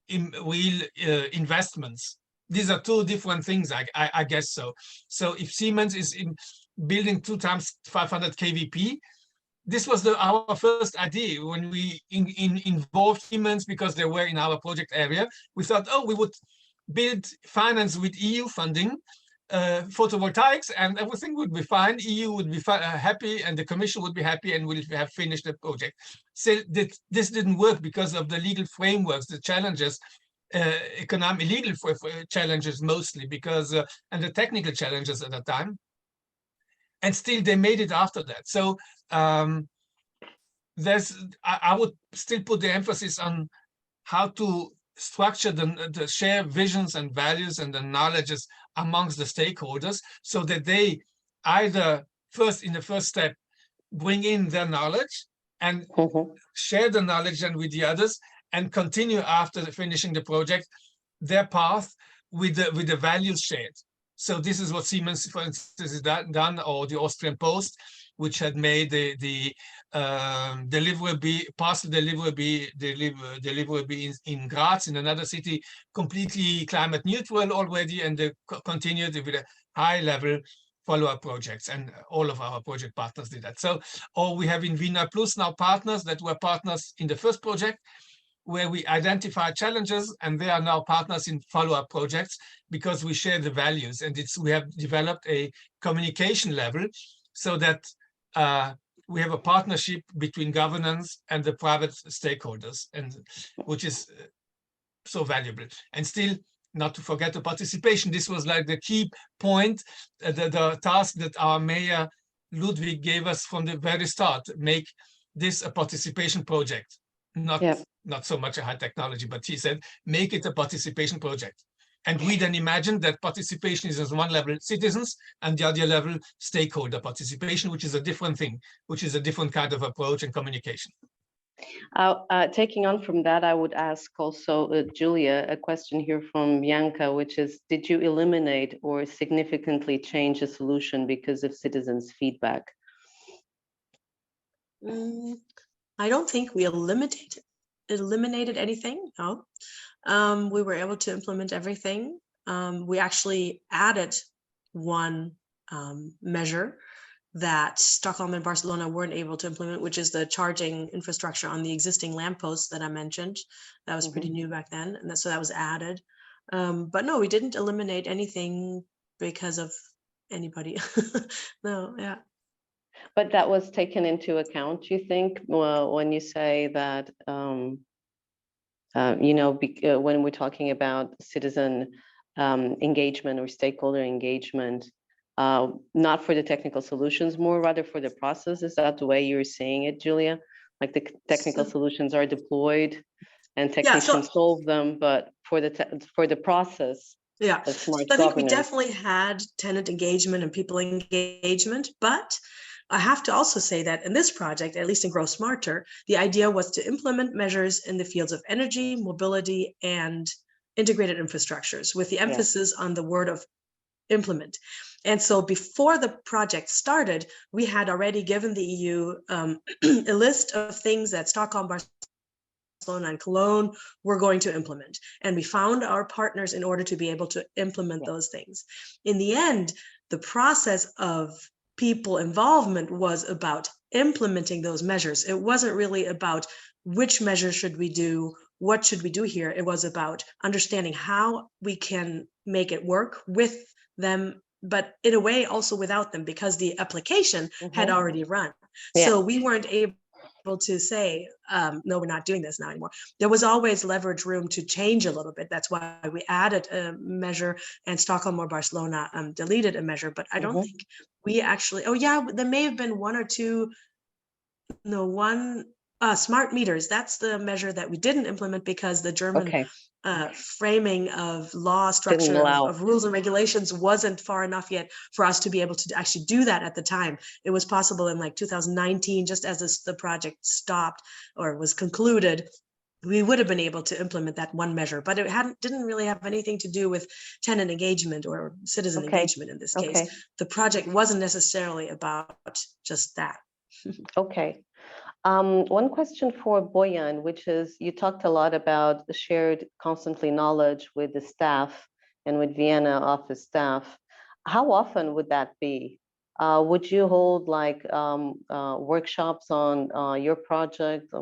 investments? These are 2 different things, I guess so. So if Siemens is in building 2 times 500 kVp, this was our first idea when we involved Siemens, because they were in our project area. We thought, oh, we would finance with EU funding photovoltaics, and everything would be fine. EU would be happy, and the Commission would be happy, and we'll have finished the project. So this didn't work because of the legal frameworks, the challenges, economic, legal challenges mostly, because and the technical challenges at the time. And still, they made it after that. So I would still put the emphasis on how to structure the share visions and values and the knowledges amongst the stakeholders, so that they either in the first step bring in their knowledge and share the knowledge and with the others, and continue after finishing the project their path with the values shared. So this is what Siemens, for instance, has done, or the Austrian Post, which had made the parcel deliverable in Graz, in another city, completely climate neutral already, and they continued with a high level follow-up projects, and all of our project partners did that. So, or we have in Wiener Plus now partners that were partners in the first project, where we identify challenges, and they are now partners in follow-up projects because we share the values, and we have developed a communication level so that we have a partnership between governance and the private stakeholders, and which is so valuable. And still, not to forget the participation. This was like the key point, the task that our mayor Ludwig gave us from the very start: make this a participation project, not so much a high technology, but he said, make it a participation project. And we then imagined that participation is, on one level, citizens, and the other level, stakeholder participation, which is a different thing, which is a different kind of approach and communication. Taking on from that, I would ask also Julia a question here from Bianca, which is, did you eliminate or significantly change a solution because of citizens' feedback? I don't think we eliminated anything, no. We were able to implement everything. We actually added one measure that Stockholm and Barcelona weren't able to implement, which is the charging infrastructure on the existing lampposts that I mentioned. That was pretty new back then, and so that was added. But no, we didn't eliminate anything because of anybody. No, yeah. But that was taken into account, you think, when you say that, when we're talking about citizen engagement or stakeholder engagement, not for the technical solutions, more rather for the process. Is that the way you're seeing it, Julia? Like the technical solutions are deployed and technicians solve them, but for the process. Yeah, so I think we definitely had tenant engagement and people engagement, but I have to also say that in this project, at least in Grow Smarter, the idea was to implement measures in the fields of energy, mobility, and integrated infrastructures, with the emphasis on the word of implement. And so before the project started, we had already given the EU a list of things that Stockholm, Barcelona, and Cologne were going to implement. And we found our partners in order to be able to implement those things. In the end, the process of people involvement was about implementing those measures. It wasn't really about which measures should we do, what should we do here. It was about understanding how we can make it work with them, but in a way also without them, because the application had already run. So we weren't able to say, no, we're not doing this now anymore. There was always leverage room to change a little bit. That's why we added a measure, and Stockholm or Barcelona deleted a measure, but I don't think we actually, there may have been one or two, smart meters. That's the measure that we didn't implement because the German framing of law structure of rules and regulations wasn't far enough yet for us to be able to actually do that at the time. It was possible in like 2019, just as the project stopped or was concluded, we would have been able to implement that one measure, but it didn't really have anything to do with tenant engagement or citizen engagement in this case. The project wasn't necessarily about just that. Okay. One question for Boyan, which is, you talked a lot about the shared constantly knowledge with the staff and with Vienna office staff. How often would that be? Would you hold like workshops on your project,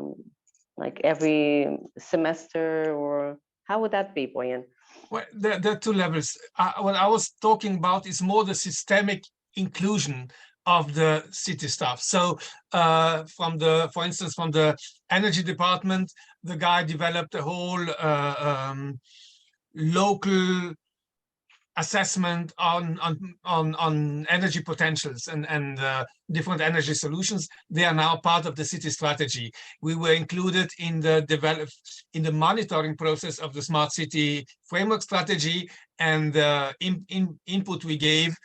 like every semester, or how would that be, Boyan? Well, there are two levels. What I was talking about is more the systemic inclusion of the city staff. So for instance, from the energy department, the guy developed a whole local assessment on energy potentials and different energy solutions. They are now part of the city strategy. We were included in the monitoring process of the smart city framework strategy, and the input we gave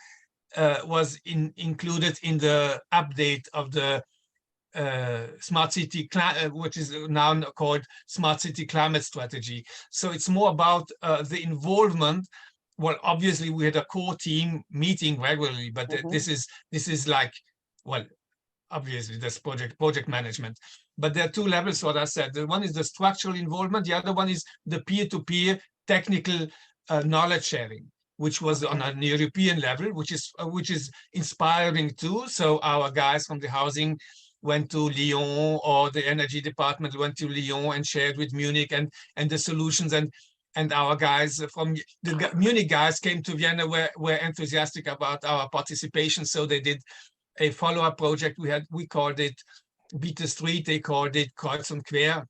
was included in the update of the smart city, which is now called Smart City Climate Strategy. So it's more about the involvement. Well, obviously we had a core team meeting regularly, but this is like, well, obviously that's project management. But there are two levels, what I said. The one is the structural involvement, the other one is the peer-to-peer technical knowledge sharing, which was on a European level, which is inspiring too. So our guys from the housing went to Lyon, or the energy department went to Lyon and shared with Munich and the solutions, and our guys from the Munich guys came to Vienna, were enthusiastic about our participation. So they did a follow-up project. We called it Beat the Street, they called it Kreuz und Quer.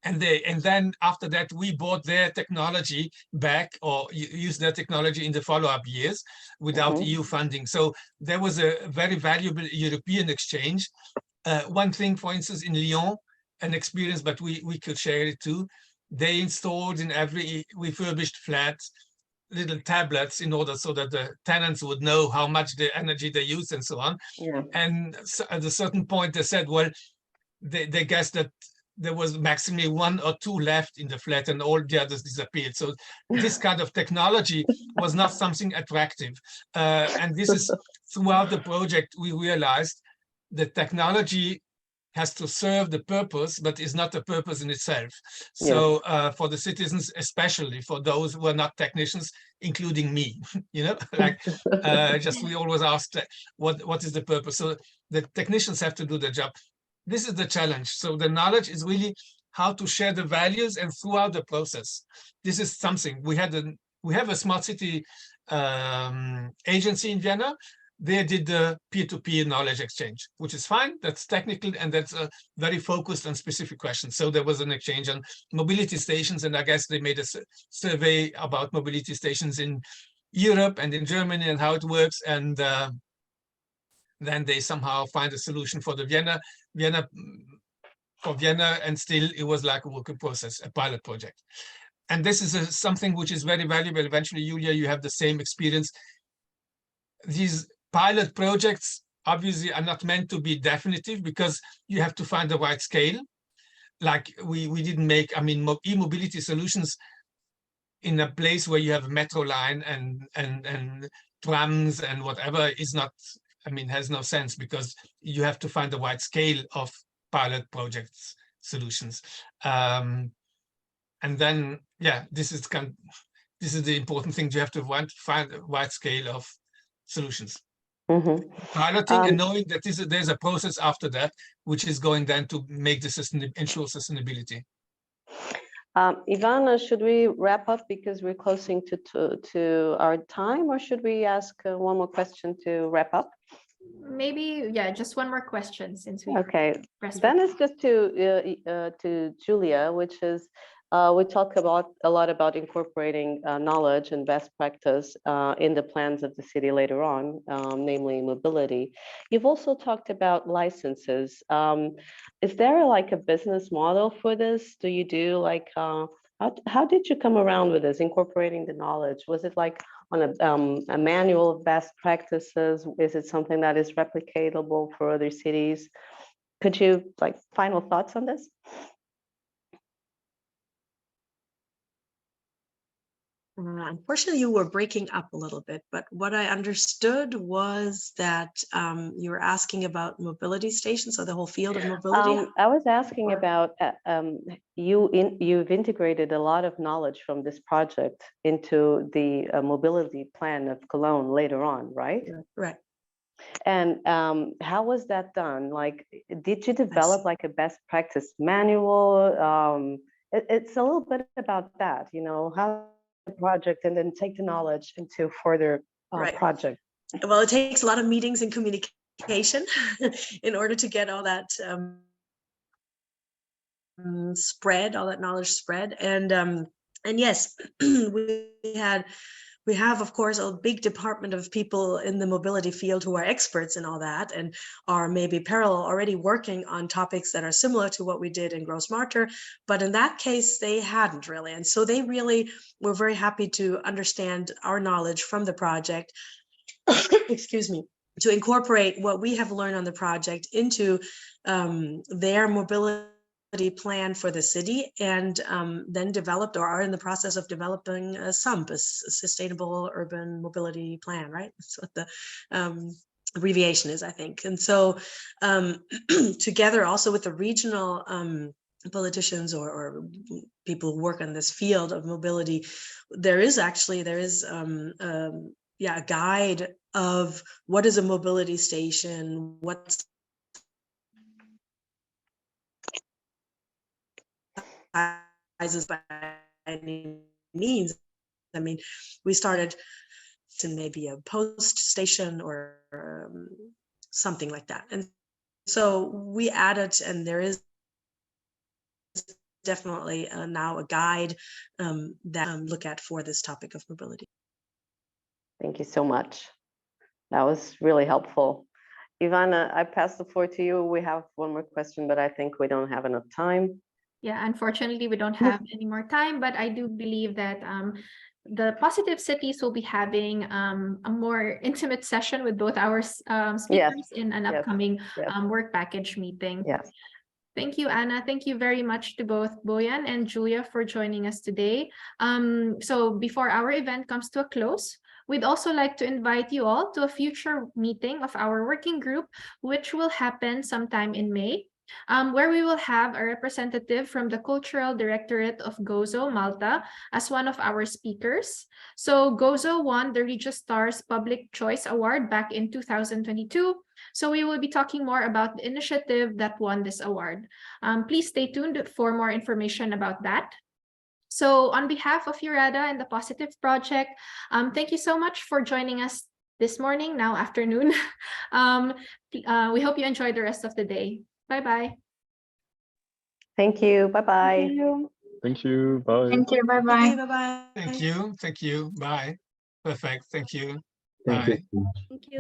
And then after that, we bought their technology back, or used their technology in the follow-up years without EU funding. So there was a very valuable European exchange. One thing, for instance, in Lyon, an experience, but we could share it too. They installed in every refurbished flat little tablets in order so that the tenants would know how much the energy they use and so on. Yeah. And so at a certain point, they said, well, they guessed that there was maximally 1 or 2 left in the flat and all the others disappeared. So this kind of technology was not something attractive. And this is throughout the project, we realized that technology has to serve the purpose, but is not a purpose in itself. So for the citizens, especially for those who are not technicians, including me, you know, like just we always ask what is the purpose? So the technicians have to do the job. This is the challenge. So the knowledge is really how to share the values and throughout the process. This is something we have a smart city agency in Vienna. They did the peer-to-peer knowledge exchange, which is fine. That's technical and that's very focused on specific questions. So there was an exchange on mobility stations, and I guess they made a survey about mobility stations in Europe and in Germany and how it works. And then they somehow find a solution for the Vienna, and still it was like a work in process, a pilot project. And this is something which is very valuable. Eventually, Julia, you have the same experience. These pilot projects obviously are not meant to be definitive because you have to find the right scale. Like we didn't make, I mean, e-mobility solutions in a place where you have a metro line and trams and whatever is not, I mean, has no sense because you have to find the right scale of pilot projects solutions. And then, yeah, this is the important thing. You have to find the right scale of solutions. Piloting and knowing that there's a process after that, which is going then to make the ensure sustainability. Ivana, should we wrap up because we're closing to our time, or should we ask one more question to wrap up? Maybe, yeah, just one more question since we. Okay, then it's just to Julia, which is we talk a lot about incorporating knowledge and best practice in the plans of the city later on, namely mobility. You've also talked about licenses. Is there like a business model for this? Do you do like, how did you come around with this, incorporating the knowledge? Was it like on a manual of best practices? Is it something that is replicatable for other cities? Could you like final thoughts on this? Unfortunately, you were breaking up a little bit, but what I understood was that you were asking about mobility stations, so the whole field of mobility. I was asking about you've integrated a lot of knowledge from this project into the mobility plan of Cologne later on, right? Right. And how was that done? Like, did you develop like a best practice manual? It's a little bit about that, you know, how project and then take the knowledge into further project. Well, it takes a lot of meetings and communication in order to get all that all that knowledge spread. And yes, we have, of course, a big department of people in the mobility field who are experts in all that and are maybe parallel already working on topics that are similar to what we did in Großmarktl. But in that case, they hadn't really. And so they really were very happy to understand our knowledge from the project, excuse me, to incorporate what we have learned on the project into their mobility plan for the city, and then developed or are in the process of developing a SUMP, a sustainable urban mobility plan, right? That's what the abbreviation is, I think. And so together also with the regional politicians or people who work in this field of mobility, there is a guide of what is a mobility station, what's sizes by any means. I mean, we started to maybe a post station or something like that. And so we added, and there is definitely now a guide that look at for this topic of mobility. Thank you so much. That was really helpful. Ivana, I pass the floor to you. We have one more question, but I think we don't have enough time. Yeah, unfortunately, we don't have any more time, but I do believe that the Positive Cities will be having a more intimate session with both our speakers in an upcoming work package meeting. Yes. Thank you, Anna. Thank you very much to both Boyan and Julia for joining us today. So before our event comes to a close, we'd also like to invite you all to a future meeting of our working group, which will happen sometime in May, where we will have a representative from the Cultural Directorate of Gozo, Malta, as one of our speakers. So Gozo won the Regis Stars Public Choice Award back in 2022. So we will be talking more about the initiative that won this award. Please stay tuned for more information about that. So on behalf of URADA and the Positive Project, thank you so much for joining us this morning, now afternoon. We hope you enjoy the rest of the day. Bye-bye. Thank you. Bye-bye. Thank you. Thank you. Bye. Thank you. Bye-bye. Okay, bye-bye. Thank you. Thank you. Bye. Perfect. Thank you. Thank Bye. you. Thank you.